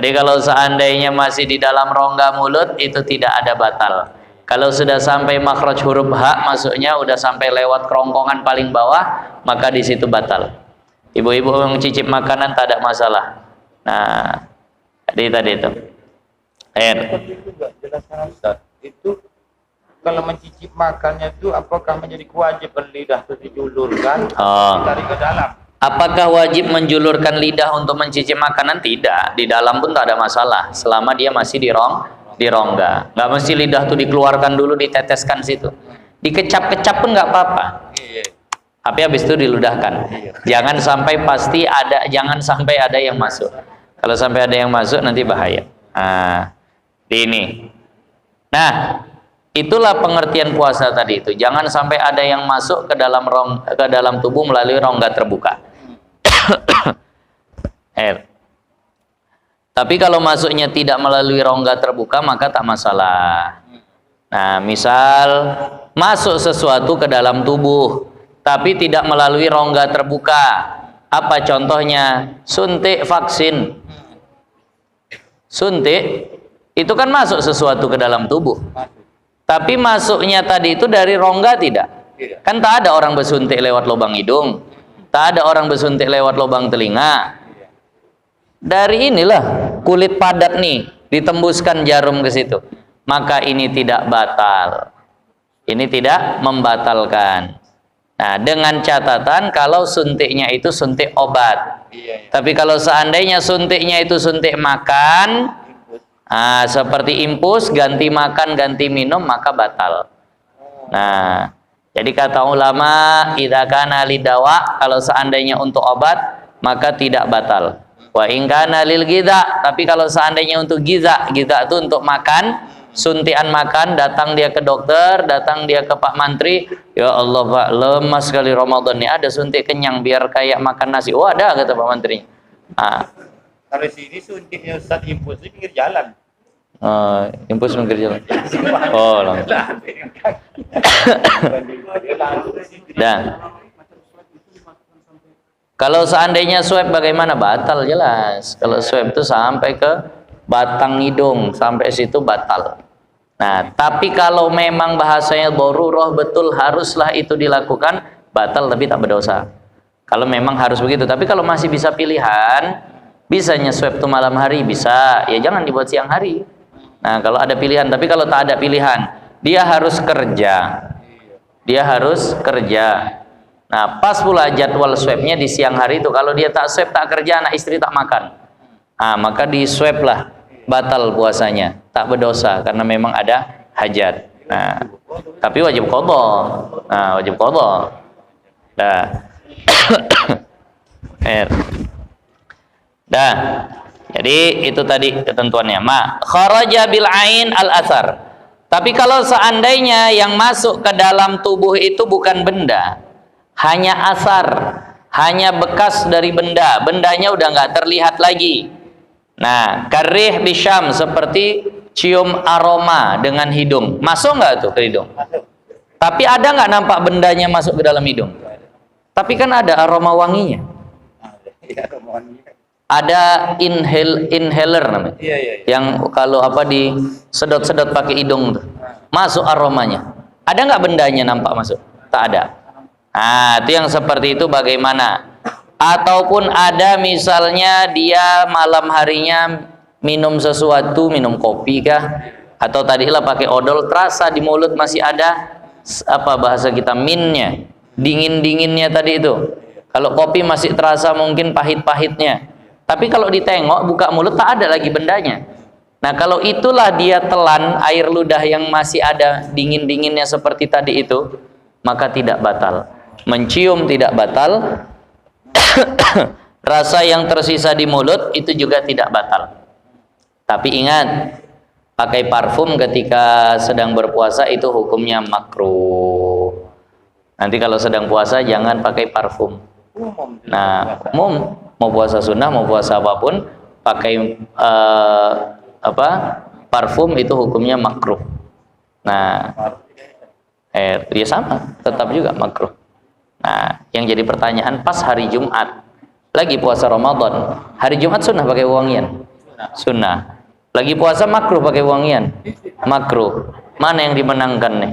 Jadi kalau seandainya masih di dalam rongga mulut itu tidak ada batal. Kalau sudah sampai makhraj huruf H masuknya udah sampai lewat kerongkongan paling bawah, maka di situ batal. Ibu-ibu yang mencicip makanan tak ada masalah. Nah, jadi tadi itu. Itu kalau mencicip makannya itu apakah menjadi kewajiban lidah itu dijulurkan atau ditarik ke dalam? Apakah wajib menjulurkan lidah untuk mencicip makanan? Tidak. Di dalam pun tak ada masalah selama dia masih di rongga. Nggak mesti lidah tuh dikeluarkan dulu, diteteskan situ. Dikecap-kecap pun nggak apa-apa. Tapi habis itu diludahkan. Jangan sampai jangan sampai ada yang masuk. Kalau sampai ada yang masuk nanti bahaya. Nah, ini. Nah, itulah pengertian puasa tadi itu. Jangan sampai ada yang masuk ke dalam tubuh melalui rongga terbuka. Tapi kalau masuknya tidak melalui rongga terbuka maka tak masalah. Nah, misal masuk sesuatu ke dalam tubuh tapi tidak melalui rongga terbuka. Apa contohnya? Suntik vaksin. Suntik itu kan masuk sesuatu ke dalam tubuh. Tapi masuknya tadi itu dari rongga tidak? Kan tak ada orang bersuntik lewat lubang hidung. Tak ada orang bersuntik lewat lubang telinga. Dari inilah kulit padat nih ditembuskan jarum ke situ. Maka ini tidak batal. Ini tidak membatalkan. Nah, dengan catatan kalau suntiknya itu suntik obat. Tapi kalau seandainya suntiknya itu suntik makan, seperti impus, ganti makan, ganti minum, maka batal. Nah, jadi kata ulama, idza kana lidawa, kalau seandainya untuk obat, maka tidak batal. Wa in kana lil giza, tapi kalau seandainya untuk giza itu untuk makan, suntian makan, datang dia ke dokter, datang dia ke Pak Mantri, ya Allah Pak, lemas sekali Ramadan ini, ada suntik kenyang biar kayak makan nasi. Oh ada, kata Pak Mantri. Kalau sini suntiknya Ustaz impus di pinggir jalan. Impus pinggir jalan. Oh, langsung. Dan kalau seandainya swab bagaimana? Batal jelas. Kalau swab itu sampai ke batang hidung, sampai situ batal. Nah, tapi kalau memang bahasanya darurah betul haruslah itu dilakukan, batal tapi tak berdosa. Kalau memang harus begitu. Tapi kalau masih bisa pilihan, bisanya swab itu malam hari bisa, ya jangan dibuat siang hari. Nah, kalau ada pilihan, tapi kalau tak ada pilihan, dia harus kerja. Dia harus kerja. Nah, pas pula jadwal swabnya di siang hari itu. Kalau dia tak swab, tak kerja, anak istri tak makan. Maka di swab lah, batal puasanya, tak berdosa karena memang ada hajat. Nah, tapi wajib qadha. Nah, wajib qadha. Dah. Dah. Jadi itu tadi ketentuannya. Kharaja bil ain al athar. Tapi kalau seandainya yang masuk ke dalam tubuh itu bukan benda, hanya asar, hanya bekas dari benda, bendanya udah nggak terlihat lagi. Nah, karih bisyam, seperti cium aroma dengan hidung, masuk nggak tuh ke hidung? Tapi ada nggak nampak bendanya masuk ke dalam hidung? Tapi kan ada aroma wanginya. Ada inhaler namanya. Yang kalau apa disedot-sedot pakai hidung tuh, masuk aromanya. Ada nggak bendanya nampak masuk? Tak ada. Nah, itu yang seperti itu bagaimana? Ataupun ada misalnya dia malam harinya minum sesuatu, minum kopi kah? Atau tadilah pakai odol, terasa di mulut masih ada apa bahasa kita minnya, dingin-dinginnya tadi itu. Kalau kopi masih terasa mungkin pahit-pahitnya. Tapi kalau ditengok buka mulut tak ada lagi bendanya. Nah, kalau itulah dia telan air ludah yang masih ada dingin-dinginnya seperti tadi itu, maka tidak batal. Mencium tidak batal. Rasa yang tersisa di mulut itu juga tidak batal. Tapi ingat, pakai parfum ketika sedang berpuasa itu hukumnya makruh. Nanti kalau sedang puasa jangan pakai parfum. Nah, umum mau puasa sunnah mau puasa apapun pakai parfum itu hukumnya makruh. Nah, dia sama, tetap juga makruh. Nah, yang jadi pertanyaan pas hari Jumat lagi puasa Ramadan, hari Jumat sunnah pakai wangian? Sunnah. Lagi puasa makruh pakai wangian. Makruh. Mana yang dimenangkan nih?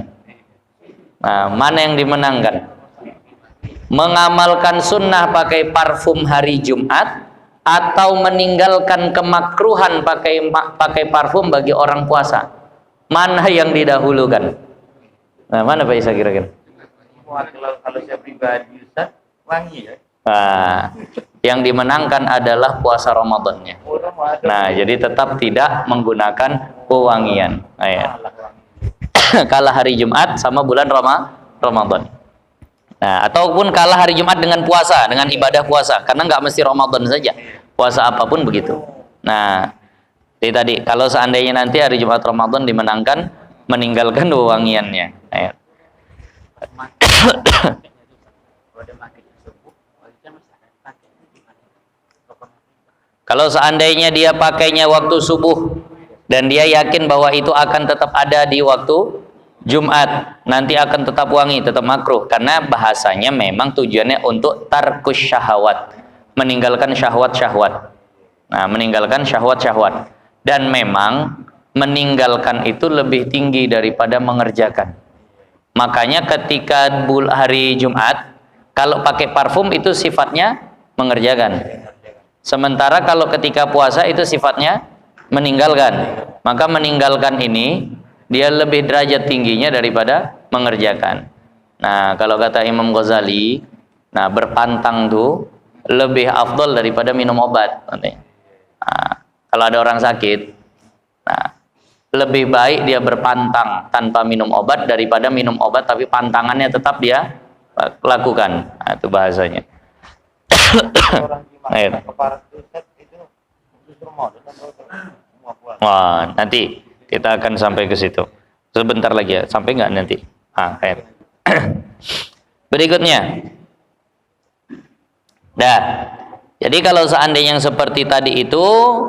Nah, mana yang dimenangkan? Mengamalkan sunnah pakai parfum hari Jumat atau meninggalkan kemakruhan pakai parfum bagi orang puasa? Mana yang didahulukan? Nah, mana Pak Isa kira-kira? Kalau saya pribadi Ustaz, wangi ya. Nah, yang dimenangkan adalah puasa Ramadannya. Nah, jadi tetap tidak menggunakan pewangian. Nah, ya. Kalah hari Jumat sama bulan Ramadan. Nah, ataupun kalah hari Jumat dengan puasa, dengan ibadah puasa, karena nggak mesti Ramadan saja, puasa apapun begitu. Nah, jadi tadi kalau seandainya nanti hari Jumat Ramadan dimenangkan, meninggalkan wewangiannya. Nah, kalau seandainya dia pakainya waktu subuh dan dia yakin bahwa itu akan tetap ada di waktu Jumat, nanti akan tetap wangi, tetap makruh, karena bahasanya memang tujuannya untuk tarkus syahwat, meninggalkan syahwat-syahwat. Nah, meninggalkan syahwat-syahwat, dan memang meninggalkan itu lebih tinggi daripada mengerjakan. Makanya ketika hari Jumat, kalau pakai parfum itu sifatnya mengerjakan. Sementara kalau ketika puasa itu sifatnya meninggalkan. Maka meninggalkan ini dia lebih derajat tingginya daripada mengerjakan. Nah, kalau kata Imam Ghazali, nah berpantang tuh lebih afdol daripada minum obat. Nah, kalau ada orang sakit, nah lebih baik dia berpantang tanpa minum obat daripada minum obat tapi pantangannya tetap dia lakukan. Nah, itu bahasanya. Wah, nanti kita akan sampai ke situ. Sebentar lagi ya, sampai nggak nanti? Berikutnya. Dah. Jadi kalau seandainya yang seperti tadi itu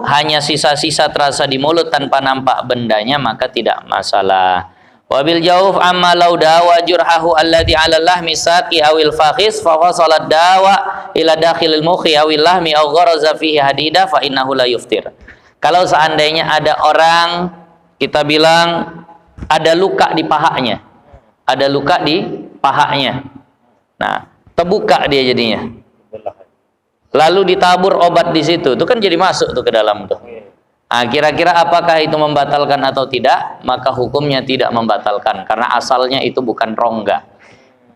hanya sisa-sisa terasa di mulut tanpa nampak bendanya, maka tidak masalah. Wabil jauf amma law dawa jurhahu alladhi 'ala lahmi saqi awil fakhis fa wasalat dawa ila dakhilil mukhi awil lahmi aw gharaza fihi hadida fa innahu la yuftir. Kalau seandainya ada orang, kita bilang ada luka di pahanya. Ada luka di pahanya. Nah, terbuka dia jadinya. Lalu ditabur obat di situ, itu kan jadi masuk tuh ke dalam tuh. Nah, kira-kira apakah itu membatalkan atau tidak? Maka hukumnya tidak membatalkan karena asalnya itu bukan rongga.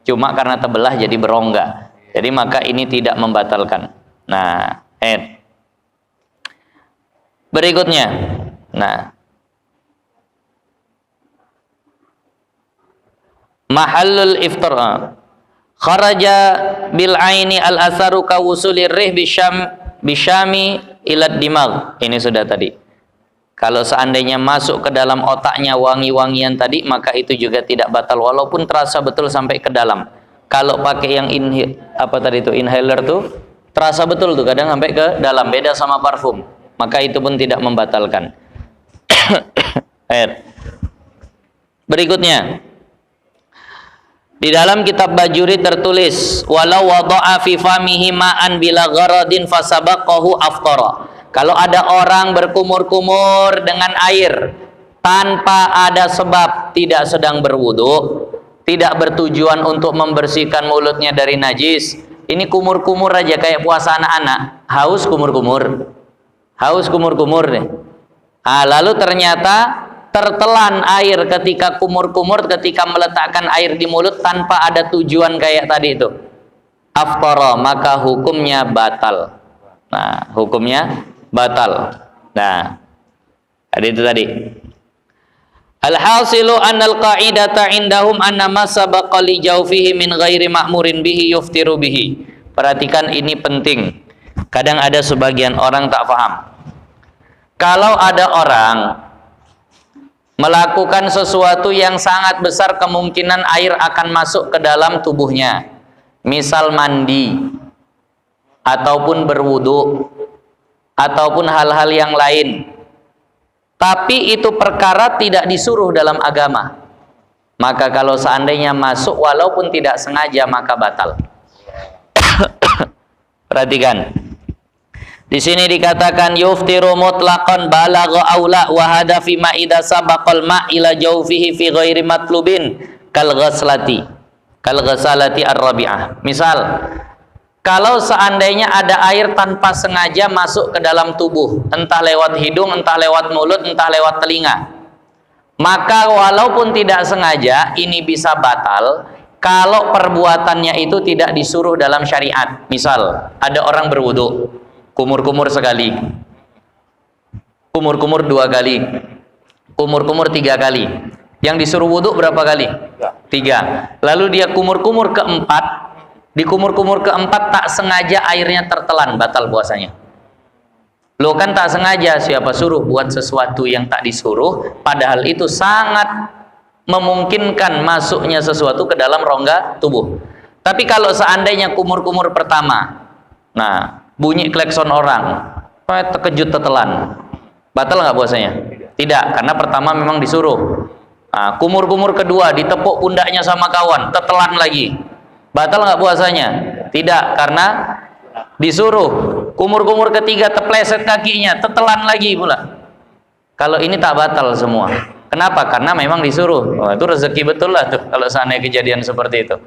Cuma karena terbelah jadi berongga. Jadi maka ini tidak membatalkan. Nah, berikutnya. Nah, mahallul iftar. Kharaja bil aini al asaru ka wusulir rih bisyami ilad dimag. Ini sudah tadi. Kalau seandainya masuk ke dalam otaknya wangi-wangian tadi, maka itu juga tidak batal walaupun terasa betul sampai ke dalam. Kalau pakai yang inhaler tuh terasa betul tuh kadang sampai ke dalam, beda sama parfum. Maka itu pun tidak membatalkan. Berikutnya. Di dalam kitab Bajuri tertulis walau wada'a fi famihi ma'an bila gharadin fasabaqahu aftara. Kalau ada orang berkumur-kumur dengan air tanpa ada sebab, tidak sedang berwudu, tidak bertujuan untuk membersihkan mulutnya dari najis, ini kumur-kumur aja kayak puasa anak-anak, haus kumur-kumur nih. Nah, lalu ternyata tertelan air ketika kumur-kumur, ketika meletakkan air di mulut tanpa ada tujuan kayak tadi itu, aftara, maka hukumnya batal. Nah, hukumnya batal. Nah, ada itu tadi. Al-hasilu annal qa'idata indahum anna ma sabaqa li jawfihi min ghairi ma'murin bihi yuftiru bihi. Perhatikan, ini penting. Kadang ada sebagian orang tak paham. Kalau ada orang melakukan sesuatu yang sangat besar kemungkinan air akan masuk ke dalam tubuhnya, misal mandi ataupun berwudu ataupun hal-hal yang lain, tapi itu perkara tidak disuruh dalam agama, maka kalau seandainya masuk walaupun tidak sengaja maka batal. Perhatikan, Di sini dikatakan yuftiru mutlaqan balagha aula wa hada fi ma idza sabaqal ma ila jawfihi fi ghairi matlubin kal ghaslati ar-rabi'ah. Misal, kalau seandainya ada air tanpa sengaja masuk ke dalam tubuh, entah lewat hidung, entah lewat mulut, entah lewat telinga, maka walaupun tidak sengaja ini bisa batal kalau perbuatannya itu tidak disuruh dalam syariat. Misal, ada orang berwudu, kumur-kumur sekali, kumur-kumur 2 kali, kumur-kumur 3 kali. Yang disuruh wudu berapa kali? 3. Lalu dia kumur-kumur keempat, di kumur-kumur keempat tak sengaja airnya tertelan, batal puasanya. Lo kan tak sengaja, siapa suruh buat sesuatu yang tak disuruh, padahal itu sangat memungkinkan masuknya sesuatu ke dalam rongga tubuh. Tapi kalau seandainya kumur-kumur pertama, nah bunyi klakson orang, terkejut tetelan, batal nggak puasanya? Tidak, karena pertama memang disuruh. Nah, kumur-kumur kedua ditepuk pundaknya sama kawan, tetelan lagi, batal nggak puasanya? Tidak, karena disuruh. Kumur-kumur ketiga terpleset kakinya, tetelan lagi pula. Kalau ini tak batal semua. Kenapa? Karena memang disuruh. Oh, itu rezeki betul lah tuh kalau seandainya kejadian seperti itu.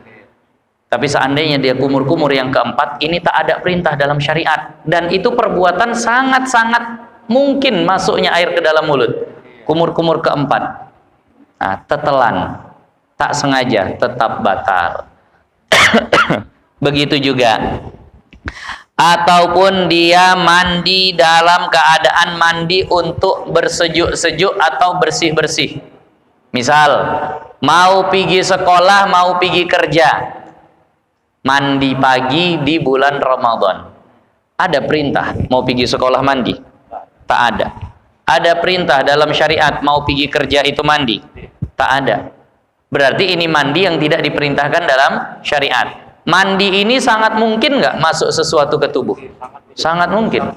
Tapi seandainya dia kumur-kumur yang keempat, ini tak ada perintah dalam syariat, dan itu perbuatan sangat-sangat mungkin masuknya air ke dalam mulut. Kumur-kumur keempat, nah, tetelan, tak sengaja, tetap batal. Begitu juga, ataupun dia mandi dalam keadaan mandi untuk bersejuk-sejuk atau bersih-bersih. Misal, mau pergi sekolah, mau pergi kerja, mandi pagi di bulan Ramadan. Ada perintah mau pergi sekolah mandi? Tak ada. Ada perintah dalam syariat mau pergi kerja itu mandi? Tak ada. Berarti ini mandi yang tidak diperintahkan dalam syariat. Mandi ini sangat mungkin nggak masuk sesuatu ke tubuh? Sangat mungkin.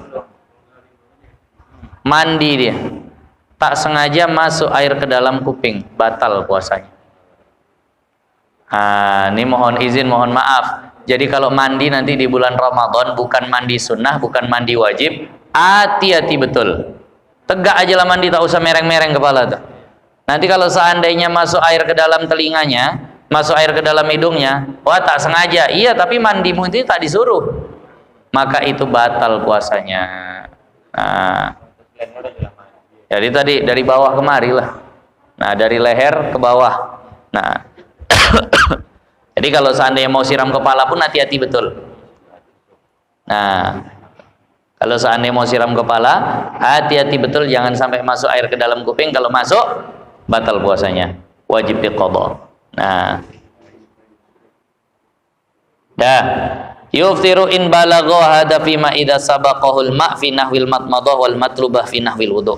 Mandi dia, tak sengaja masuk air ke dalam kuping, batal puasanya. Ini mohon izin, mohon maaf. Jadi kalau mandi nanti di bulan Ramadan, bukan mandi sunnah, bukan mandi wajib, hati-hati betul. Tegak aja lah mandi, tak usah mereng-mereng kepala tuh. Nanti kalau seandainya masuk air ke dalam telinganya, masuk air ke dalam hidungnya, wah tak sengaja, iya tapi mandimu itu tak disuruh, maka itu batal puasanya. Nah, jadi tadi dari bawah kemari lah. Nah, dari leher ke bawah. Nah, jadi kalau seandainya mau siram kepala pun hati-hati betul. Nah, kalau seandainya mau siram kepala, hati-hati betul, jangan sampai masuk air ke dalam kuping. Kalau masuk, batal puasanya, wajib diqadha. Nah, dah. Yuftiru in balagha hada fi ma idza sabaqahul ma fi nahwil matmadah wal matlubah fi nahwil wudu.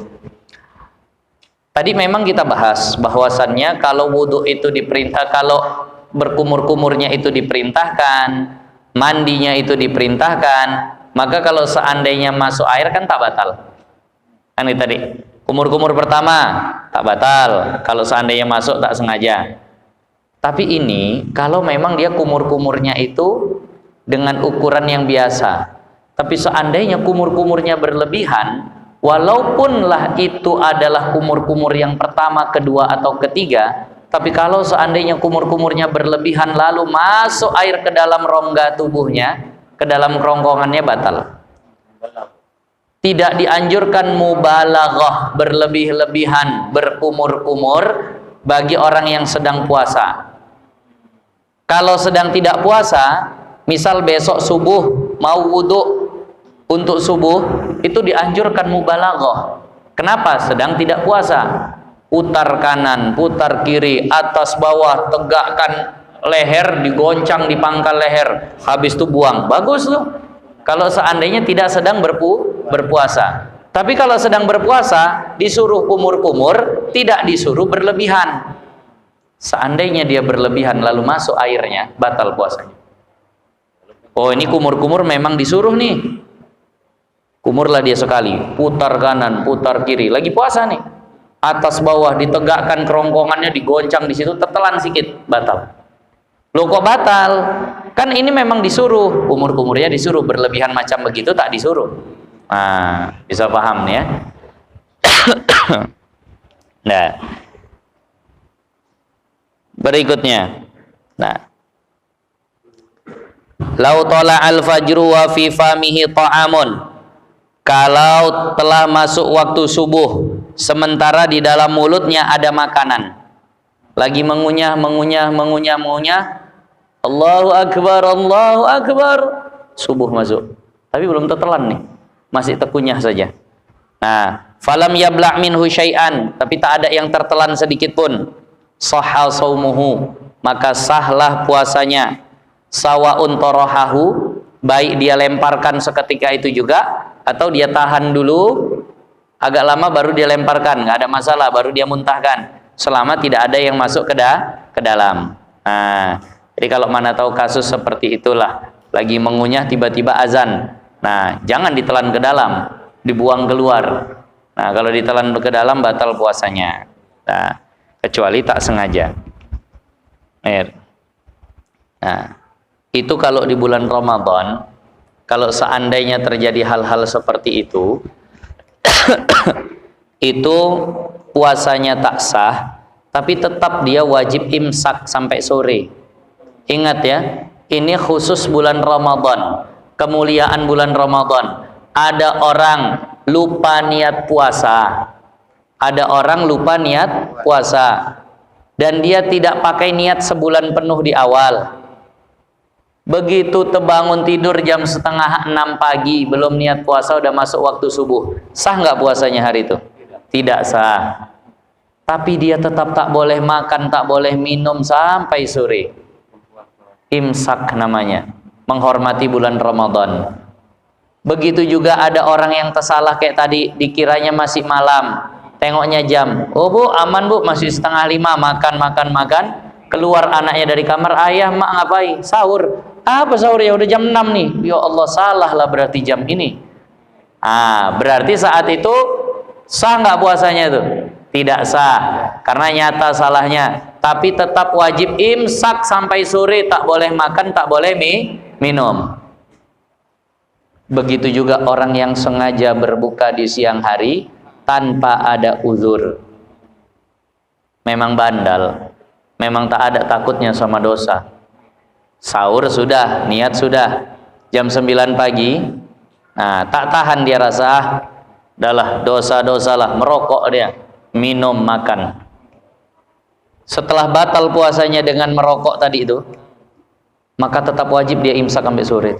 Tadi memang kita bahas bahwasannya kalau wudu itu diperintah, kalau berkumur-kumurnya itu diperintahkan, mandinya itu diperintahkan, maka kalau seandainya masuk air kan tak batal. Kan itu tadi. Kumur-kumur pertama tak batal kalau seandainya masuk tak sengaja. Tapi ini kalau memang dia kumur-kumurnya itu dengan ukuran yang biasa, tapi seandainya kumur-kumurnya berlebihan, walaupun lah itu adalah kumur-kumur yang pertama, kedua atau ketiga, tapi kalau seandainya kumur-kumurnya berlebihan lalu masuk air ke dalam rongga tubuhnya, ke dalam kerongkongannya, batal. Tidak dianjurkan mubalaghah, berlebih-lebihan, berkumur-kumur bagi orang yang sedang puasa. Kalau sedang tidak puasa, misal besok subuh mau wudhu untuk subuh, itu dianjurkan mubalaghah. Kenapa? Sedang tidak puasa. Putar kanan, putar kiri, atas bawah, tegakkan leher, digoncang di pangkal leher, habis itu buang. Bagus tuh. Kalau seandainya tidak sedang berpuasa. Tapi kalau sedang berpuasa, disuruh kumur-kumur, tidak disuruh berlebihan. Seandainya dia berlebihan lalu masuk airnya, batal puasanya. Oh, ini kumur-kumur memang disuruh nih. Kumurlah dia sekali, putar kanan, putar kiri, lagi puasa nih. Atas bawah ditegakkan kerongkongannya, digoncang di situ, tetelan sedikit, batal. Loh kok batal? Kan ini memang disuruh, kumur-kumurnya disuruh, berlebihan macam begitu tak disuruh. Nah, bisa paham nih ya. Nah, berikutnya. Nah, lau tola al-fajru wa fi famihi ta'amun. Kalau telah masuk waktu subuh, sementara di dalam mulutnya ada makanan, lagi mengunyah, Allahu Akbar, subuh masuk, tapi belum tertelan nih, masih terkunyah saja. Nah, falam yabla' minhu syai'an, tapi tak ada yang tertelan sedikit pun, sahha saumuhu, maka sahlah puasanya. Sawaun torohahu, baik dia lemparkan seketika itu juga, atau dia tahan dulu agak lama baru dia lemparkan, nggak ada masalah, baru dia muntahkan, selama tidak ada yang masuk ke dalam. Nah, jadi kalau mana tahu kasus seperti itulah, lagi mengunyah tiba-tiba azan, nah jangan ditelan ke dalam, dibuang keluar. Nah, kalau ditelan ke dalam batal puasanya. Nah, kecuali tak sengaja. Nah, itu kalau di bulan Ramadan. Kalau seandainya terjadi hal-hal seperti itu, itu puasanya tak sah, tapi tetap dia wajib imsak sampai sore. Ingat ya, ini khusus bulan Ramadan, kemuliaan bulan Ramadan. Ada orang lupa niat puasa, dan dia tidak pakai niat sebulan penuh di awal. Begitu terbangun tidur jam 5:30 pagi, belum niat puasa, udah masuk waktu subuh, sah nggak puasanya hari itu? Tidak sah. Tapi dia tetap tak boleh makan, tak boleh minum sampai sore. Imsak namanya, menghormati bulan Ramadan. Begitu juga ada orang yang tersalah kayak tadi, dikiranya masih malam, tengoknya jam, oh bu aman bu, masih 4:30, makan, keluar anaknya dari kamar, ayah mak ngapain? Sahur. Apa sahur ya, udah jam 6 nih. Ya Allah, salah lah berarti jam ini. Berarti saat itu sah nggak puasanya itu? Tidak sah, karena nyata salahnya. Tapi tetap wajib imsak sampai sore, tak boleh makan, tak boleh minum. Begitu juga orang yang sengaja berbuka di siang hari tanpa ada uzur. Memang bandal, memang tak ada takutnya sama dosa. Sahur sudah, niat sudah, jam 9 pagi, nah tak tahan dia rasa, adalah dosa-dosalah, merokok dia, minum, makan. Setelah batal puasanya dengan merokok tadi itu, maka tetap wajib dia imsak sampai sore.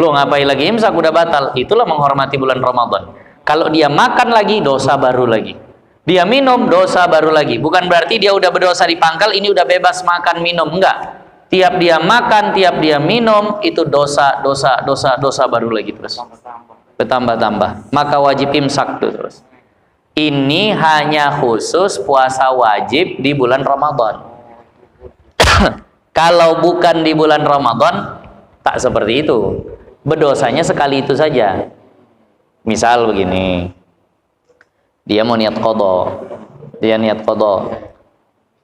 Loh ngapain lagi imsak, udah batal? Itulah menghormati bulan Ramadan. Kalau dia makan lagi, dosa baru lagi. Dia minum, dosa baru lagi. Bukan berarti dia udah berdosa di pangkal, ini udah bebas makan minum, enggak. Tiap dia makan, tiap dia minum, itu dosa baru lagi terus. Bertambah-tambah. Maka wajib imsak tuh terus. Ini hanya khusus puasa wajib di bulan Ramadan. Kalau bukan di bulan Ramadan, tak seperti itu. Berdosanya sekali itu saja. Misal begini, dia mau niat qadha.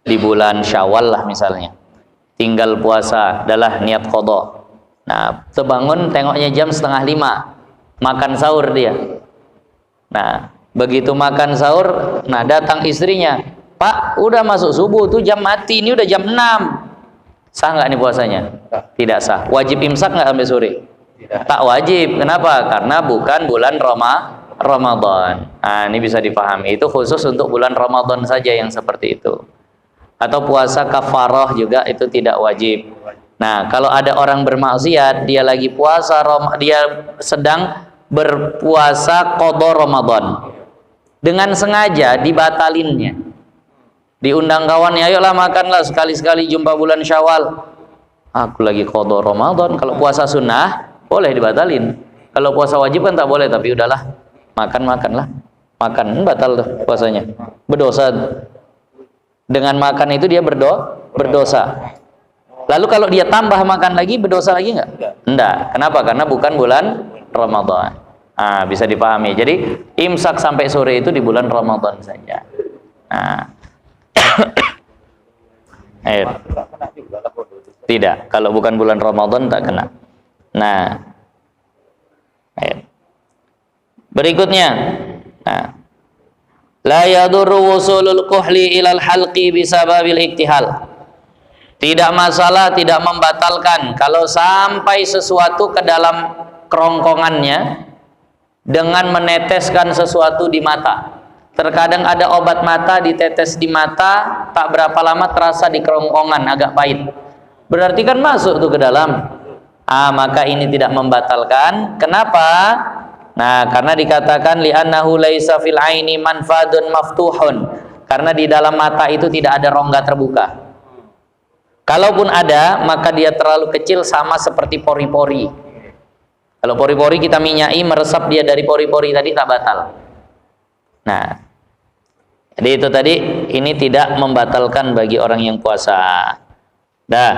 Di bulan Syawal lah misalnya. Tinggal puasa, adalah niat qadha. Nah, terbangun tengoknya jam 4:30, makan sahur dia. Nah, begitu makan sahur, nah datang istrinya, Pak, udah masuk subuh tuh, jam mati, ini udah jam 6. Sah nggak nih puasanya? Tidak sah. Wajib imsak nggak sampai sore? Tak wajib. Kenapa? Karena bukan bulan Ramadan. Nah, ini bisa dipahami. Itu khusus untuk bulan Ramadan saja yang seperti itu. Atau puasa kafarah juga itu tidak wajib. Nah, kalau ada orang bermaksiat, dia lagi puasa, dia sedang berpuasa qadha Ramadan, dengan sengaja dibatalinnya. Diundang kawannya, ayolah makanlah, sekali-sekali jumpa bulan Syawal. Aku lagi qadha Ramadan. Kalau puasa sunnah boleh dibatalin. Kalau puasa wajib kan tak boleh, tapi udahlah, makanlah. Makan batal tuh puasanya. Berdosa. Dengan makan itu dia berdosa. Lalu kalau dia tambah makan lagi, berdosa lagi nggak? Enggak. Kenapa? Karena bukan bulan Ramadan. Nah, bisa dipahami. Jadi imsak sampai sore itu di bulan Ramadan saja. Nah. Tidak. Kalau bukan bulan Ramadan tak kena. Nah. Berikutnya, nah, la yadurru wusulul kuhli ilal halqi bisababil iktihal. Tidak masalah, tidak membatalkan kalau sampai sesuatu ke dalam kerongkongannya dengan meneteskan sesuatu di mata. Terkadang ada obat mata ditetes di mata, tak berapa lama terasa di kerongkongan, agak pahit. Berarti kan masuk tuh ke dalam. Maka ini tidak membatalkan. Kenapa? Nah, karena dikatakan li'annahu laisa fil aini manfadun maftuhun. Karena di dalam mata itu tidak ada rongga terbuka. Kalaupun ada, maka dia terlalu kecil sama seperti pori-pori. Kalau pori-pori kita minyai, meresap dia dari pori-pori tadi tak batal. Nah, jadi itu tadi, ini tidak membatalkan bagi orang yang puasa. Dah.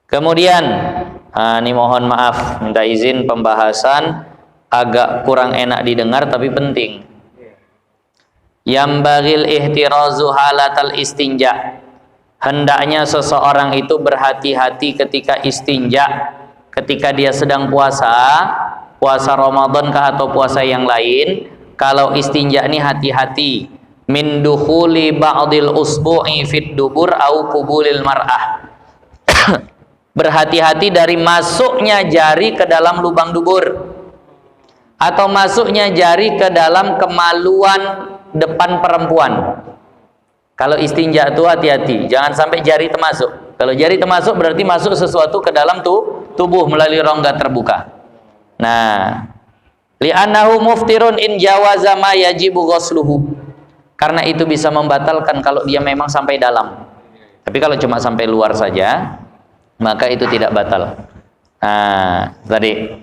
Kemudian, ini mohon maaf, minta izin pembahasan agak kurang enak didengar tapi penting. Yambagil ihtirazu halatal istinja. Hendaknya seseorang itu berhati-hati ketika istinja, ketika dia sedang puasa, puasa Ramadan kah atau puasa yang lain. Kalau istinja ini hati-hati. Min dukhuli ba'dil usbu'i fid dubur au qubulil mar'ah. Berhati-hati dari masuknya jari ke dalam lubang dubur atau masuknya jari ke dalam kemaluan depan perempuan. Kalau istinja itu hati-hati, jangan sampai jari termasuk. Kalau jari termasuk berarti masuk sesuatu ke dalam tubuh melalui rongga terbuka. Nah, li'annahu muftirun in jawaza ma yajibu ghusluhu. Karena itu bisa membatalkan kalau dia memang sampai dalam. Tapi kalau cuma sampai luar saja, maka itu tidak batal. Nah, tadi.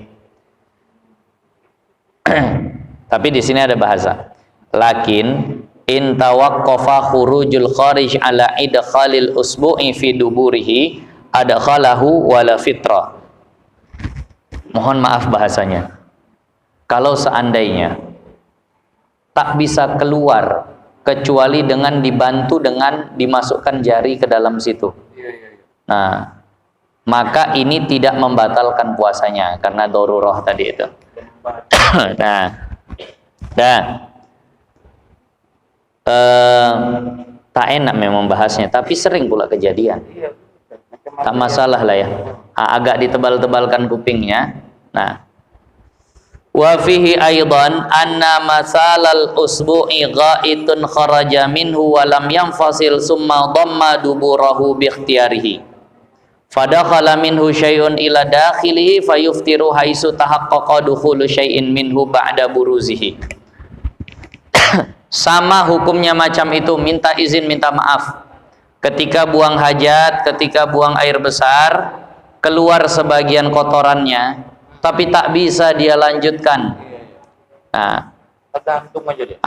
Tapi di sini ada bahasa. Lakin in tawaqqafa khurujul kharij ala idkhalil usbu'i fi duburihi adkhalahu wala fitra. Mohon maaf bahasanya. Kalau seandainya tak bisa keluar kecuali dengan dibantu dengan dimasukkan jari ke dalam situ. Nah, maka ini tidak membatalkan puasanya karena darurah tadi itu. Tak enak memang bahasnya, tapi sering pula kejadian. Tak masalah lah ya. Agak ditebal-tebalkan kupingnya. Nah, wa fihi aidan anna masalal usbu'i ghaitun kharaja minhu wa lam yanfasil summa dhamma duburahu bi ikhtiyarihi. Fadakhala minhu syai'un ila dakhilihi fayuftiru haitsu tahaqqaqa dukhulu syai'in minhu ba'da buruzihi. Sama hukumnya macam itu, minta izin, minta maaf. Ketika buang hajat, ketika buang air besar, keluar sebagian kotorannya, tapi tak bisa dia lanjutkan. Nah, tergantung aja dia.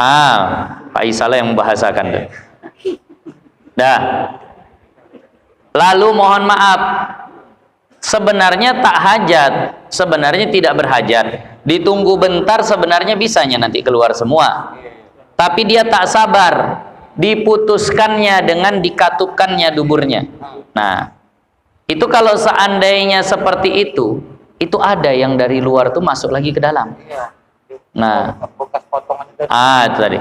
Pak Isala yang membahasakan tuh. Dah. Lalu mohon maaf, sebenarnya tak hajat, sebenarnya tidak berhajat. Ditunggu bentar sebenarnya bisanya nanti keluar semua. Tapi dia tak sabar, diputuskannya dengan dikatupkannya duburnya. Nah, itu kalau seandainya seperti itu ada yang dari luar tuh masuk lagi ke dalam. Nah, itu tadi.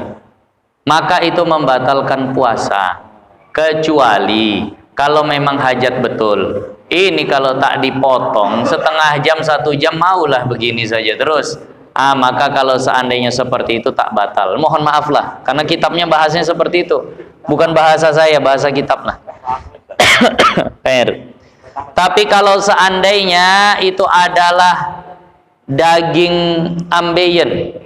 Maka itu membatalkan puasa, kecuali kalau memang hajat betul. Ini kalau tak dipotong setengah jam, 1 jam maulah begini saja terus. Maka kalau seandainya seperti itu tak batal. Mohon maaf lah, karena kitabnya bahasanya seperti itu. Bukan bahasa saya, bahasa kitab lah. Tapi kalau seandainya itu adalah daging ambeien,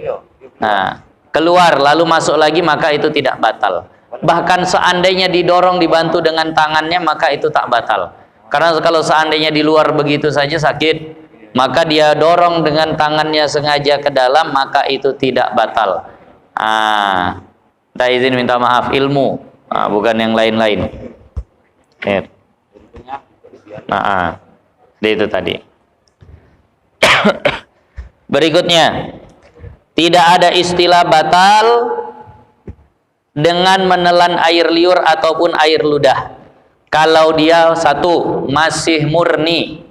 nah, keluar lalu masuk lagi, maka itu tidak batal. Bahkan seandainya didorong, dibantu dengan tangannya, maka itu tak batal. Karena kalau seandainya di luar begitu saja sakit, maka dia dorong dengan tangannya sengaja ke dalam, maka itu tidak batal. Minta izin, minta maaf, ilmu, bukan yang lain-lain. Itu tadi. Berikutnya, tidak ada istilah batal dengan menelan air liur ataupun air ludah. Kalau dia satu masih murni,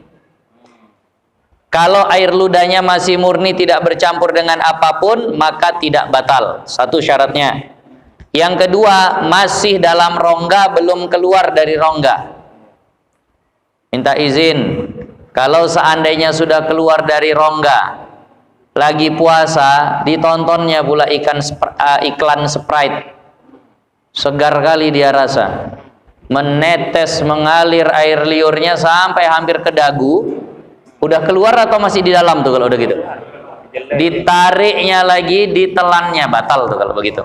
Kalau air ludahnya masih murni tidak bercampur dengan apapun, maka tidak batal. Satu syaratnya. Yang kedua, masih dalam rongga, belum keluar dari rongga. Minta izin. Kalau seandainya sudah keluar dari rongga, lagi puasa, ditontonnya pula iklan Sprite. Segar kali dia rasa. Menetes, mengalir air liurnya sampai hampir ke dagu. Udah keluar atau masih di dalam tuh kalau udah gitu? Ditariknya lagi, ditelannya, batal tuh kalau begitu.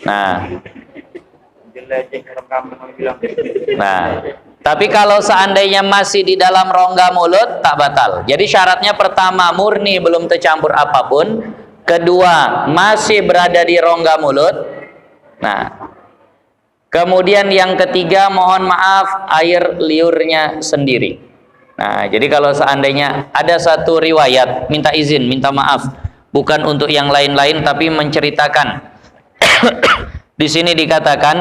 Nah, tapi kalau seandainya masih di dalam rongga mulut, tak batal. Jadi syaratnya pertama, murni belum tercampur apapun. Kedua, masih berada di rongga mulut. Nah, kemudian yang ketiga, mohon maaf, air liurnya sendiri. Nah, jadi kalau seandainya ada satu riwayat, minta izin, minta maaf, bukan untuk yang lain-lain, tapi menceritakan. Di sini dikatakan,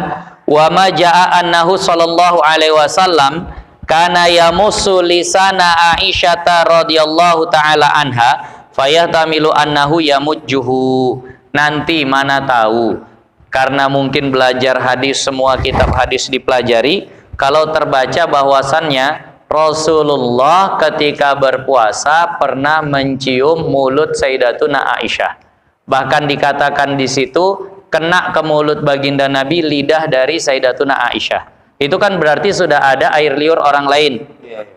wa ma jaa annahu sallallahu alaihi wasallam kana yamussu lisana Aisyah radhiyallahu taala anha fayahtamilu annahu yamujjuhu. Nanti mana tahu, karena mungkin belajar hadis, semua kitab hadis dipelajari, kalau terbaca bahwasannya Rasulullah ketika berpuasa pernah mencium mulut Sayyidatuna Aisyah. Bahkan dikatakan di situ kena ke mulut baginda Nabi lidah dari Sayyidatuna Aisyah. Itu kan berarti sudah ada air liur orang lain.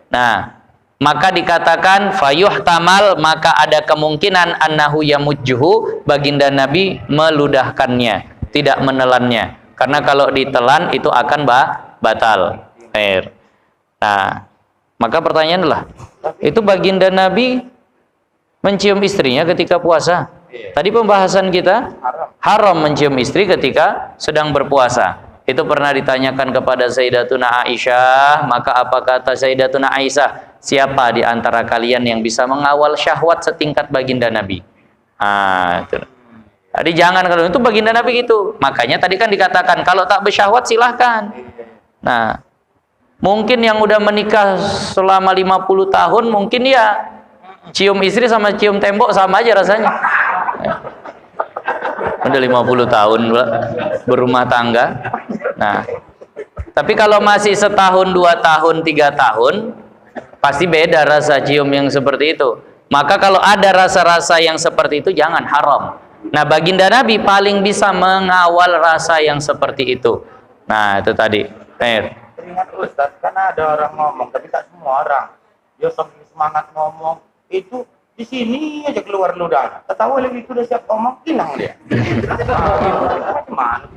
Nah, maka dikatakan fayuhtamal, maka ada kemungkinan annahu yamujjuhu, baginda Nabi meludahkannya, tidak menelannya. Karena kalau ditelan itu akan batal air. Nah, maka pertanyaan adalah, itu baginda Nabi mencium istrinya ketika puasa. Tadi pembahasan kita, haram mencium istri ketika sedang berpuasa. Itu pernah ditanyakan kepada Sayyidatuna Aisyah, maka apa kata Sayyidatuna Aisyah? Siapa di antara kalian yang bisa mengawal syahwat setingkat baginda Nabi? Itu. Jadi jangan, kalau itu baginda Nabi gitu. Makanya tadi kan dikatakan, kalau tak bersyahwat silahkan. Nah, mungkin yang udah menikah selama 50 tahun, mungkin ya cium istri sama cium tembok sama aja rasanya. Udah 50 tahun berumah tangga. Nah, tapi kalau masih setahun, 2 tahun, 3 tahun, pasti beda rasa cium yang seperti itu. Maka kalau ada rasa-rasa yang seperti itu, jangan, haram. Nah, baginda Nabi paling bisa mengawal rasa yang seperti itu. Nah, itu tadi. Teringat Ustaz, karena ada orang ngomong, tapi tak semua orang. Dia saking semangat ngomong, itu di sini aja keluar ludahnya. Ketahui lagi itu udah siap ngomong, hilang dia. Macam.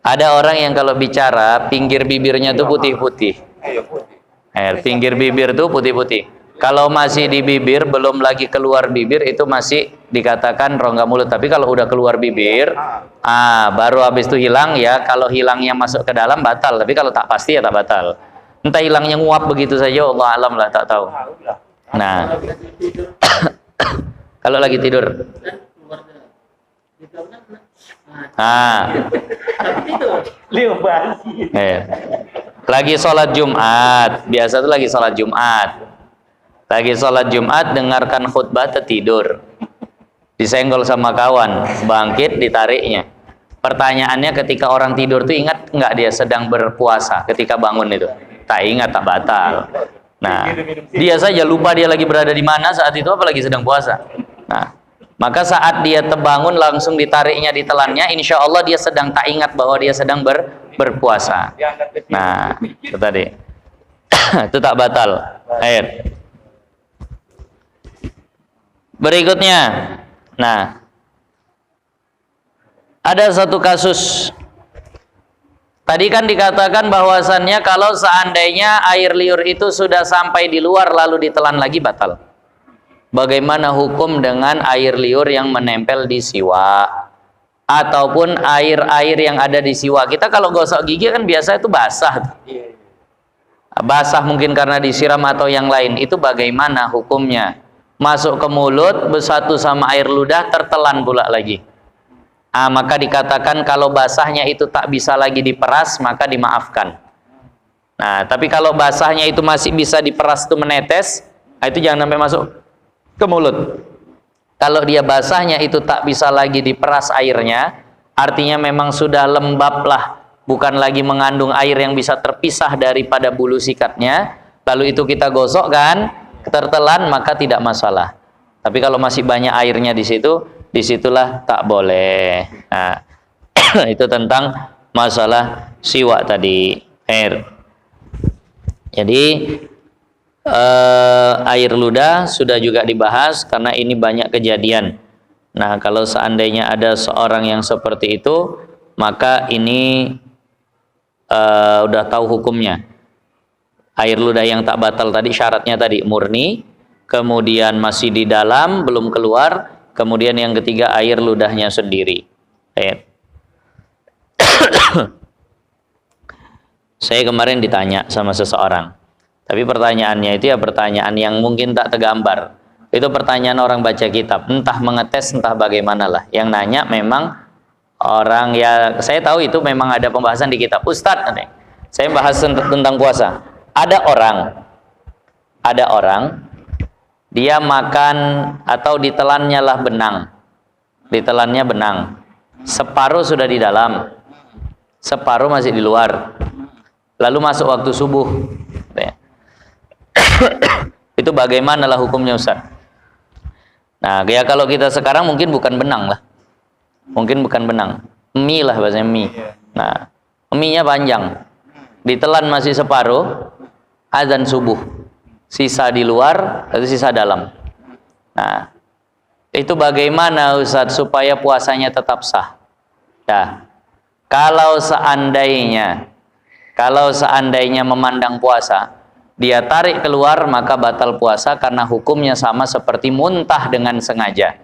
Ada orang yang kalau bicara, pinggir bibirnya tuh putih-putih. Putih. Pinggir bibir tuh putih-putih. Kalau masih di bibir, belum lagi keluar bibir, itu masih dikatakan rongga mulut. Tapi kalau udah keluar bibir, baru habis itu hilang ya. Kalau hilangnya masuk ke dalam, batal. Tapi kalau tak pasti ya tak batal. Entah hilangnya nguap begitu saja, Allah alam lah, tak tahu. Nah, kalau lagi tidur. Lagi sholat Jumat, biasa tuh lagi sholat Jumat. Lagi sholat Jumat, dengarkan khutbah, tertidur. Disenggol sama kawan, bangkit, ditariknya. Pertanyaannya, ketika orang tidur tuh ingat nggak dia sedang berpuasa ketika bangun itu? Tak ingat, tak batal. Nah, dia saja lupa dia lagi berada di mana saat itu, apalagi sedang puasa. Nah, maka saat dia terbangun langsung ditariknya, ditelannya, insya Allah dia sedang tak ingat bahwa dia sedang berpuasa. Nah, itu tadi. Itu tak batal. Air. Berikutnya, nah, ada satu kasus. Tadi kan dikatakan bahwasannya kalau seandainya air liur itu sudah sampai di luar lalu ditelan lagi, batal. Bagaimana hukum dengan air liur yang menempel di siwak ataupun air-air yang ada di siwak? Kita kalau gosok gigi kan biasa itu basah. Basah mungkin karena disiram atau yang lain. Itu bagaimana hukumnya? Masuk ke mulut, bersatu sama air ludah, tertelan pula lagi. Maka dikatakan kalau basahnya itu tak bisa lagi diperas, maka dimaafkan. Nah, tapi kalau basahnya itu masih bisa diperas, itu menetes, itu jangan sampai masuk. ke mulut. Kalau dia basahnya itu tak bisa lagi diperas airnya, artinya memang sudah lembab lah, bukan lagi mengandung air yang bisa terpisah daripada bulu sikatnya, lalu itu kita gosok kan, tertelan, maka tidak masalah. Tapi kalau masih banyak airnya di situ, disitulah tak boleh. Nah, itu tentang masalah siwak tadi, air. Jadi air ludah sudah juga dibahas karena ini banyak kejadian. Nah, kalau seandainya ada seorang yang seperti itu, maka ini udah tahu hukumnya. Air ludah yang tak batal tadi syaratnya tadi murni, kemudian masih di dalam belum keluar, kemudian yang ketiga air ludahnya sendiri. Saya kemarin ditanya sama seseorang, tapi pertanyaannya itu ya pertanyaan yang mungkin tak tergambar. Itu pertanyaan orang baca kitab, entah mengetes entah bagaimana lah. Yang nanya memang orang, ya saya tahu itu memang ada pembahasan di kitab. Ustadz, saya bahas tentang puasa. Ada orang dia makan atau ditelannya lah benang, ditelannya benang, separuh sudah di dalam, separuh masih di luar, lalu masuk waktu subuh. Itu bagaimana lah hukumnya Ustaz? Nah, ya kalau kita sekarang mungkin bukan benang lah, mungkin bukan benang, mie lah bahasanya mie. Nah, mie-nya panjang, ditelan masih separuh, azan subuh, sisa di luar, atau sisa dalam. Nah, itu bagaimana Ustaz supaya puasanya tetap sah? Ya, kalau seandainya memandang puasa, dia tarik keluar maka batal puasa karena hukumnya sama seperti muntah dengan sengaja.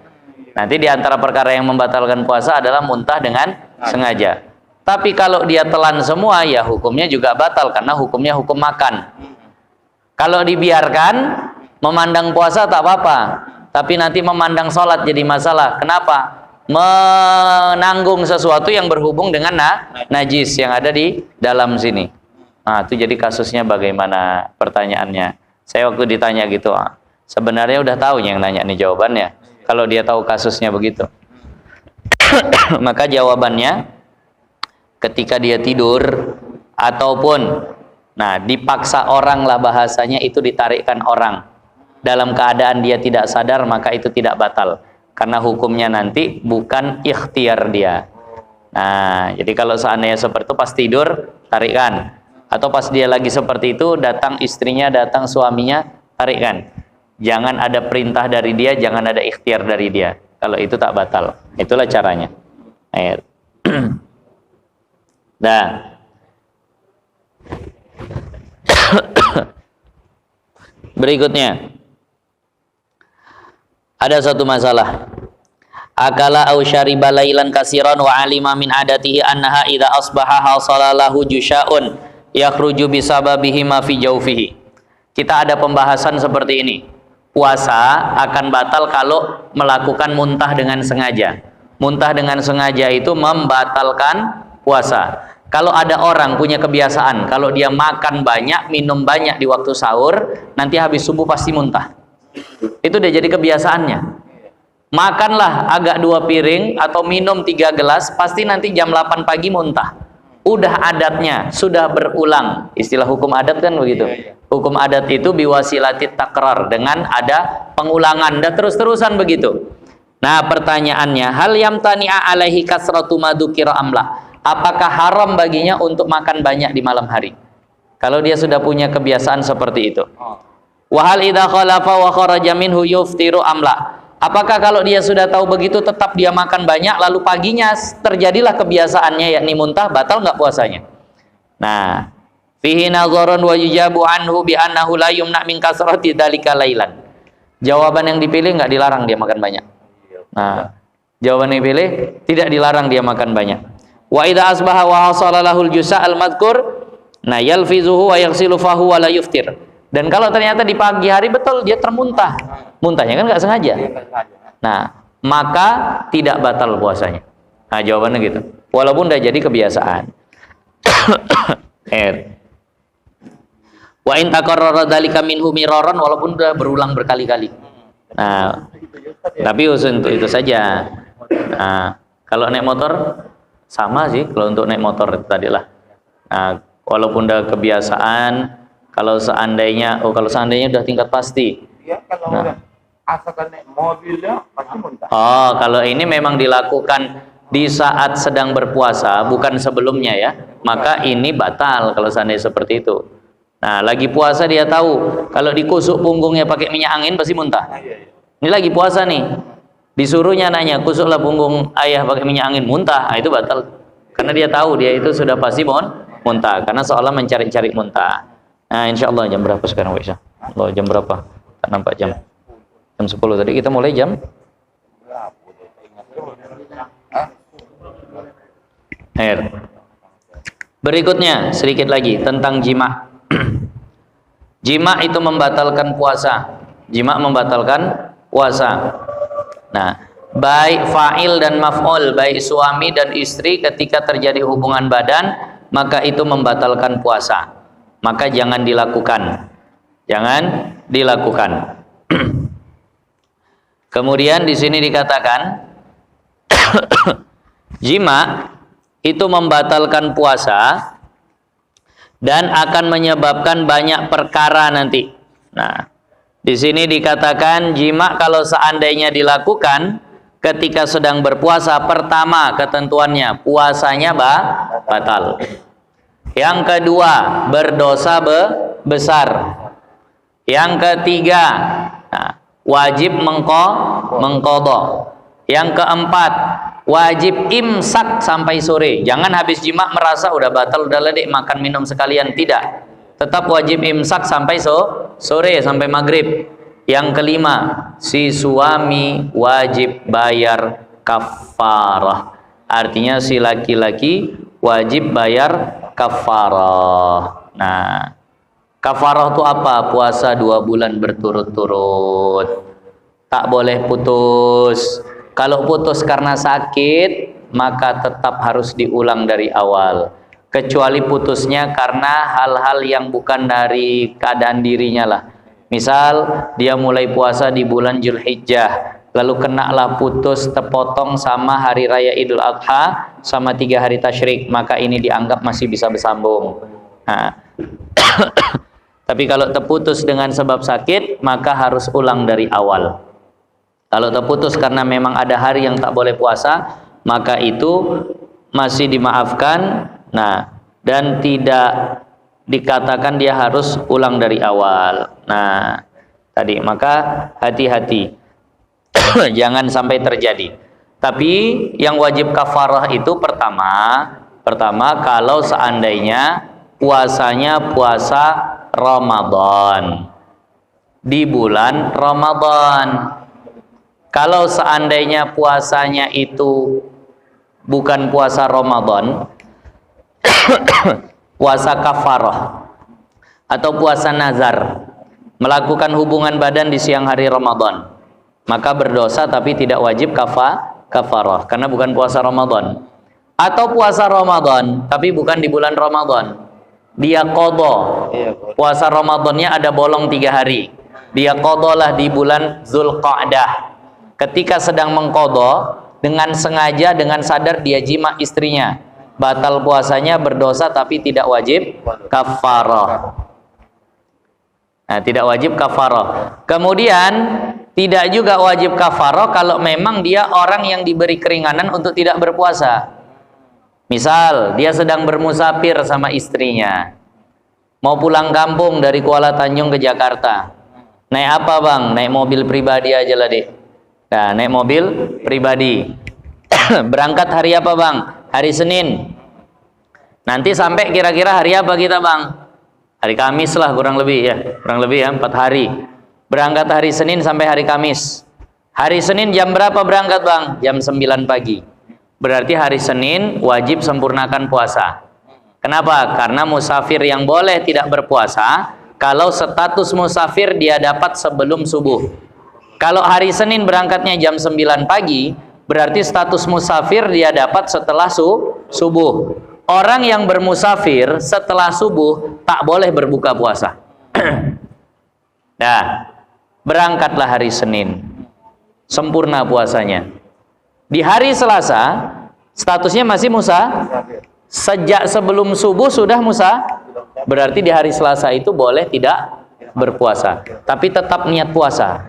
Nanti di antara perkara yang membatalkan puasa adalah muntah dengan sengaja. Tapi kalau dia telan semua, ya hukumnya juga batal karena hukumnya hukum makan. Kalau dibiarkan, memandang puasa tak apa-apa, tapi nanti memandang sholat jadi masalah. Kenapa? Menanggung sesuatu yang berhubung dengan najis yang ada di dalam sini. Nah, itu jadi kasusnya bagaimana pertanyaannya. Saya waktu ditanya gitu, sebenarnya udah tahu yang nanya nih jawabannya. Kalau dia tahu kasusnya begitu. Maka jawabannya, ketika dia tidur ataupun dipaksa orang lah bahasanya, itu ditarikkan orang dalam keadaan dia tidak sadar, maka itu tidak batal karena hukumnya nanti bukan ikhtiar dia. Nah, jadi kalau seandainya seperti itu pas tidur tarikkan, atau pas dia lagi seperti itu datang istrinya, datang suaminya, tarikkan. Jangan ada perintah dari dia, jangan ada ikhtiar dari dia. Kalau itu tak batal. Itulah caranya. Nah, berikutnya ada satu masalah. Akala aw syariba lailan katsiran wa alima min adatihi annaha idza asbaha hasalalahu jusya'un yakhruju bisababihi ma fi jawfihi. Kita ada pembahasan seperti ini. Puasa akan batal kalau melakukan muntah dengan sengaja. Muntah dengan sengaja itu membatalkan puasa. Kalau ada orang punya kebiasaan, kalau dia makan banyak, minum banyak di waktu sahur, nanti habis subuh pasti muntah. Itu udah jadi kebiasaannya. Makanlah agak 2 piring atau minum 3 gelas, pasti nanti jam 8 pagi muntah. Udah adatnya, sudah berulang. Istilah hukum adat kan begitu. Hukum adat itu biwasilatit takrar, dengan ada pengulangan dan terus-terusan begitu. Nah, pertanyaannya, hal yamtani'a alaihi kasratu madukira amla? Apakah haram baginya untuk makan banyak di malam hari? Kalau dia sudah punya kebiasaan seperti itu. Wa hal idza khalafa wa kharaja minhu yuftiru amla? Apakah kalau dia sudah tahu begitu tetap dia makan banyak, lalu paginya terjadilah kebiasaannya yakni muntah, batal nggak puasanya? Nah, fihi nazarun wa yujabu anhu bi annahu la yumna min kasrati dzalika lailan. Jawaban yang dipilih nggak dilarang dia makan banyak. Nah, jawaban yang dipilih tidak dilarang dia makan banyak. Wa idza asbaha wa hasala lahul jusa' al madhkur, nah yalfizuhu wa yaghsilu fahu wa la yuftir. Dan kalau ternyata di pagi hari betul dia termuntah, muntahnya kan nggak sengaja, nah maka tidak batal puasanya. Nah, jawabannya gitu, walaupun udah jadi kebiasaan. Wa in taqarrara dzalika minhu miraran, walaupun udah berulang berkali-kali. Nah, tapi untuk itu saja. Nah, kalau naik motor sama sih. Kalau untuk naik motor tadi lah. Nah, walaupun udah kebiasaan, kalau seandainya udah tingkat pasti. Ya kalau udah asalkan naik mobilnya pasti muntah. Oh, kalau ini memang dilakukan di saat sedang berpuasa, bukan sebelumnya ya. Maka ini batal kalau seandainya seperti itu. Nah, lagi puasa dia tahu kalau dikusuk punggungnya pakai minyak angin pasti muntah. Ini lagi puasa nih. Disuruhnya nanya, kusuklah punggung ayah pakai minyak angin, muntah. Nah, itu batal. Karena dia tahu dia itu sudah pasti muntah, karena seolah mencari-cari muntah. Nah, insyaallah jam berapa sekarang, Pak Isya? Oh, jam berapa? Tak nampak jam. Jam 10 tadi kita mulai jam. Berikutnya sedikit lagi tentang jima. Jima itu membatalkan puasa. Jima membatalkan puasa. Nah, baik fa'il dan maf'ul, baik suami dan istri ketika terjadi hubungan badan, maka itu membatalkan puasa. Maka jangan dilakukan. Jangan dilakukan. Kemudian di sini dikatakan jima itu membatalkan puasa dan akan menyebabkan banyak perkara nanti. Nah, di sini dikatakan jima kalau seandainya dilakukan ketika sedang berpuasa, pertama ketentuannya puasanya batal. Yang kedua, berdosa besar. Yang ketiga, wajib mengqadha. Yang keempat, wajib imsak sampai sore. Jangan habis jima merasa udah batal, udah ledek makan minum sekalian, tidak. Tetap wajib imsak sampai sore, sampai maghrib. Yang kelima, si suami wajib bayar kafarah. Artinya si laki-laki wajib bayar kafarah. Nah, kafarah itu apa? Puasa 2 bulan berturut-turut. Tak boleh putus. Kalau putus karena sakit, maka tetap harus diulang dari awal. Kecuali putusnya karena hal-hal yang bukan dari keadaan dirinya lah. Misal dia mulai puasa di bulan Zulhijjah, lalu kenalah putus terpotong sama hari raya Idul Adha sama 3 hari tasyrik, maka ini dianggap masih bisa bersambung. Nah. Tapi kalau terputus dengan sebab sakit, maka harus ulang dari awal. Kalau terputus karena memang ada hari yang tak boleh puasa, maka itu masih dimaafkan. Nah, dan tidak dikatakan dia harus ulang dari awal. Nah, tadi maka hati-hati. Jangan sampai terjadi. Tapi yang wajib kafarah itu pertama kalau seandainya puasanya puasa Ramadan. Di bulan Ramadan. Kalau seandainya puasanya itu bukan puasa Ramadan, puasa kafarah atau puasa nazar, melakukan hubungan badan di siang hari Ramadan, maka berdosa tapi tidak wajib kafarah karena bukan puasa Ramadan. Atau puasa Ramadan tapi bukan di bulan Ramadan, dia qadha. Puasa Ramadannya ada bolong 3 hari, dia qadhalah di bulan Zulqa'dah. Ketika sedang mengqadha, dengan sengaja, dengan sadar dia jima istrinya, batal puasanya, berdosa tapi tidak wajib kafarah. Nah, tidak wajib kafarah. Kemudian tidak juga wajib kafarah kalau memang dia orang yang diberi keringanan untuk tidak berpuasa. Misal dia sedang bermusafir sama istrinya, mau pulang kampung dari Kuala Tanjung ke Jakarta. Naik apa bang? Naik mobil pribadi aja lah dek. Nah, naik mobil pribadi. Berangkat hari apa bang? Hari Senin. Nanti sampai kira-kira hari apa kita bang? Hari Kamis lah kurang lebih ya. Kurang lebih ya 4 hari. Berangkat hari Senin sampai hari Kamis. Hari Senin jam berapa berangkat bang? Jam 9 pagi. Berarti hari Senin wajib sempurnakan puasa. Kenapa? Karena musafir yang boleh tidak berpuasa kalau status musafir dia dapat sebelum subuh. Kalau hari Senin berangkatnya jam 9 pagi, berarti status musafir dia dapat setelah subuh. Orang yang bermusafir setelah subuh tak boleh berbuka puasa. Nah, berangkatlah hari Senin. sempurna puasanya. Di hari Selasa statusnya masih sejak sebelum subuh sudah berarti di hari Selasa itu boleh tidak berpuasa, tapi tetap niat puasa.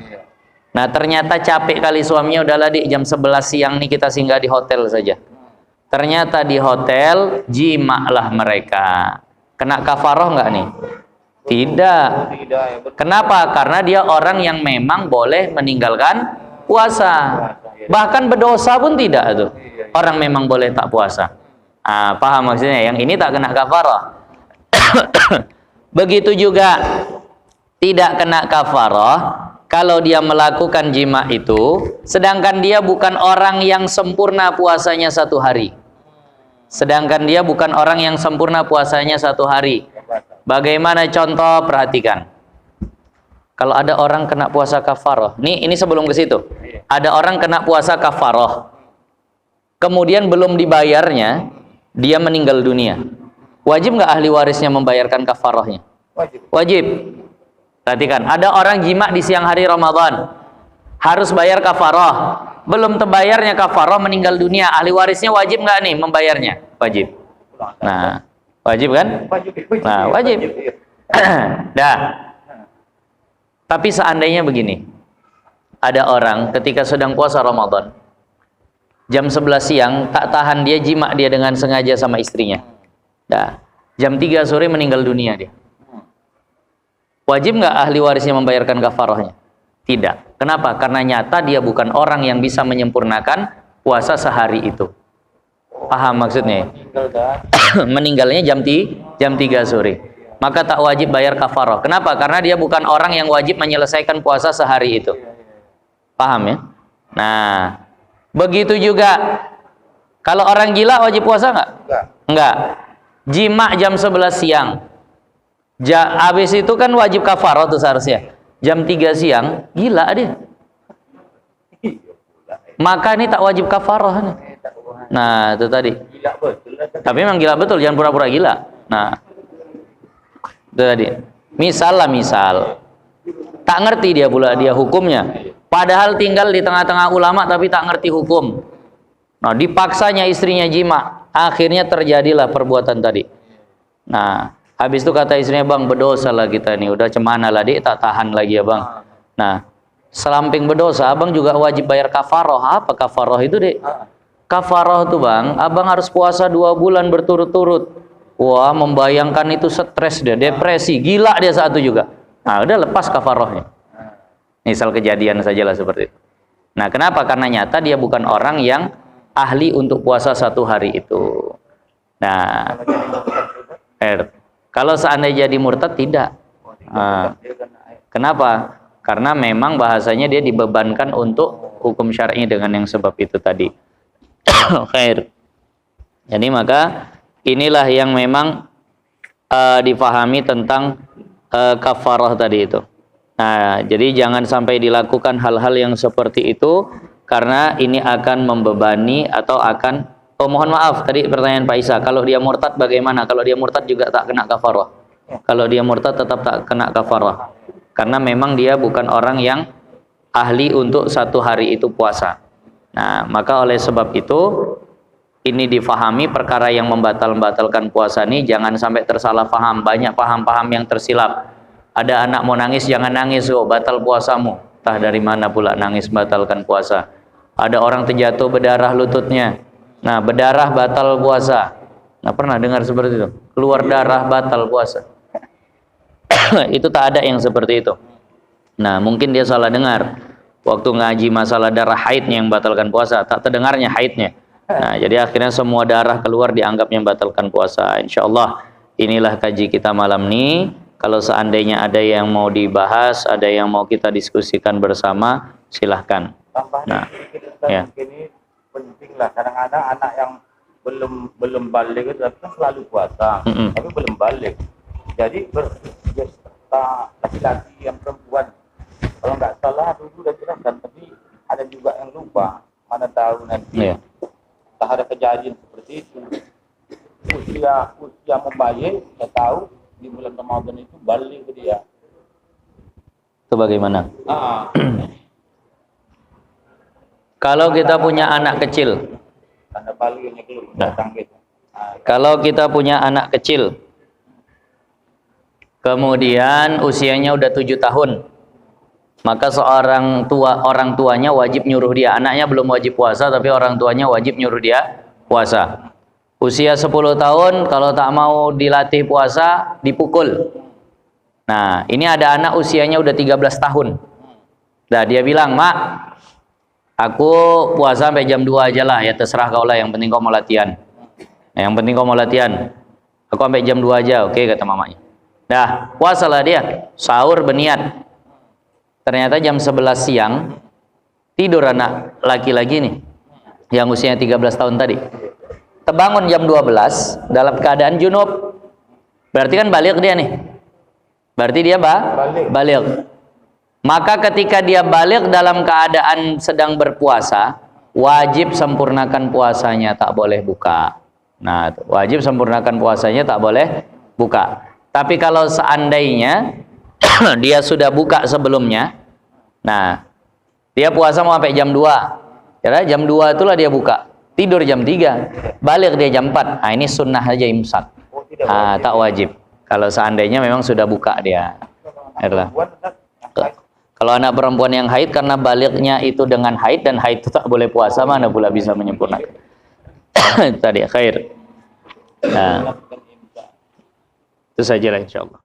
Nah, ternyata capek kali suaminya, udahlah di jam 11 siang nih kita singgah di hotel saja. Ternyata di hotel jimaklah mereka. Kena kafaroh nggak nih? Tidak. Kenapa? Karena dia orang yang memang boleh meninggalkan puasa. Bahkan berdosa pun tidak tuh. Orang memang boleh tak puasa. Paham maksudnya? Yang ini tak kena kafarah. Begitu juga tidak kena kafarah kalau dia melakukan jima itu, sedangkan dia bukan orang yang sempurna puasanya 1 hari. Sedangkan dia bukan orang yang sempurna puasanya 1 hari. Bagaimana contoh? Perhatikan. Kalau ada orang kena puasa kafaroh, ini sebelum ke situ. Ada orang kena puasa kafaroh, kemudian belum dibayarnya, dia meninggal dunia. Wajib nggak ahli warisnya membayarkan kafarohnya? Wajib. Perhatikan, ada orang jima di siang hari Ramadan, harus bayar kafaroh. Belum terbayarnya kafaroh, meninggal dunia. Ahli warisnya wajib nggak nih membayarnya? Wajib. Nah, wajib kan? Nah, wajib. Dah. Tapi seandainya begini, ada orang ketika sedang puasa Ramadan, jam 11 siang, tak tahan dia jima dia dengan sengaja sama istrinya. Dah. Jam 3 sore meninggal dunia dia. Wajib nggak ahli warisnya membayarkan kafarohnya? Tidak. Kenapa? Karena nyata dia bukan orang yang bisa menyempurnakan puasa sehari itu. Paham maksudnya? Meninggalnya jam 3 sore. Maka tak wajib bayar kafaroh. Kenapa? Karena dia bukan orang yang wajib menyelesaikan puasa sehari itu. Paham ya? Nah, begitu juga kalau orang gila wajib puasa nggak? Enggak. Jima jam 11 siang. Habis itu kan wajib kafaroh tuh seharusnya. Jam 3 siang, gila dia. Maka ini tak wajib kafaroh nih. Nah, itu tadi. Tapi memang gila betul, jangan pura-pura gila. Nah, itu tadi. Misal tak ngerti dia pula dia hukumnya. Padahal tinggal di tengah-tengah ulama tapi tak ngerti hukum. Nah, dipaksanya istrinya jima, akhirnya terjadilah perbuatan tadi. Nah, habis itu kata istrinya, "Bang, berdosa lah kita nih, udah cemana lah dik, tak tahan lagi ya bang." Nah, selamping berdosa, abang juga wajib bayar kafaroh. Apa kafaroh itu dek? Kafaroh tuh bang, abang harus puasa 2 bulan berturut-turut. Wah, membayangkan itu stres dia, depresi, gila dia saat itu juga. Nah, udah lepas kafarohnya. Misal kejadian sajalah seperti itu. Nah, kenapa? Karena nyata dia bukan orang yang ahli untuk puasa 1 hari itu. Nah, kalau seandainya jadi murtad tidak. Kenapa? Karena memang bahasanya dia dibebankan untuk hukum syar'i dengan yang sebab itu tadi. Khair. Jadi maka inilah yang memang difahami tentang kafarah tadi itu. Nah, jadi jangan sampai dilakukan hal-hal yang seperti itu karena ini akan membebani atau akan mohon maaf tadi pertanyaan Pak Isa, kalau dia murtad bagaimana? Kalau dia murtad juga tak kena kafarah. Kalau dia murtad tetap tak kena kafarah. Karena memang dia bukan orang yang ahli untuk 1 hari itu puasa. Nah, maka oleh sebab itu ini difahami perkara yang membatalkan puasa ini jangan sampai tersalah paham. Banyak paham-paham yang tersilap. Ada anak mau nangis, jangan nangis, oh batal puasamu. Entah dari mana pula nangis batalkan puasa. Ada orang terjatuh berdarah lututnya. Nah, berdarah batal puasa. Nggak pernah dengar seperti itu. Keluar darah batal puasa. Itu tak ada yang seperti itu. Nah, mungkin dia salah dengar. Waktu ngaji masalah darah haidnya yang batalkan puasa, tak terdengarnya haidnya. Nah, jadi akhirnya semua darah keluar dianggapnya membatalkan puasa. Insya Allah inilah kaji kita malam ini. Kalau seandainya ada yang mau dibahas, ada yang mau kita diskusikan bersama, silahkan. Nah, ya. Ini penting lah. Kadang-kadang anak yang belum balik itu kan selalu puasa, tapi belum balik. Jadi laki-laki yang perempuan, kalau nggak salah dulu udah jelaskan, tapi ada juga yang lupa. Mana tahu nanti tak ada kejadian seperti itu. Usia membaik, saya tahu di bulan Ramadan itu balik ke dia. Itu bagaimana? Kalau kita punya anak kecil, Tanda Bali ini dulu, Nah. datang gitu. kalau kita punya anak kecil, kemudian usianya udah 7 tahun, maka orang tuanya wajib nyuruh dia. Anaknya belum wajib puasa, tapi orang tuanya wajib nyuruh dia puasa. Usia 10 tahun, kalau tak mau dilatih puasa, dipukul. Nah, ini ada anak usianya udah 13 tahun. Nah, dia bilang, "Mak, aku puasa sampai jam 2 aja lah, ya terserah kau lah, yang penting kau mau latihan." Nah, yang penting kau mau latihan. Aku sampai jam 2 aja, oke, kata mamanya. Dah, puasalah dia, sahur berniat. Ternyata jam 11 siang, tidur anak laki-laki nih, yang usianya 13 tahun tadi. Terbangun jam 12, dalam keadaan junub. Berarti kan balik dia nih. Berarti dia balik. Maka ketika dia balik dalam keadaan sedang berpuasa, wajib sempurnakan puasanya, tak boleh buka. Nah, wajib sempurnakan puasanya, tak boleh buka. Tapi kalau seandainya dia sudah buka sebelumnya, nah, dia puasa mau sampai jam 2. Ya, jam 2 itulah dia buka. Tidur jam 3, balik dia jam 4. Nah, ini sunnah aja imsak. Tak wajib. Kalau seandainya memang sudah buka dia. Itulah. Kalau anak perempuan yang haid, karena baliknya itu dengan haid, dan haid itu tak boleh puasa, mana pula bisa menyempurnakan. Tadi khair. Nah, itu sajalah insyaallah.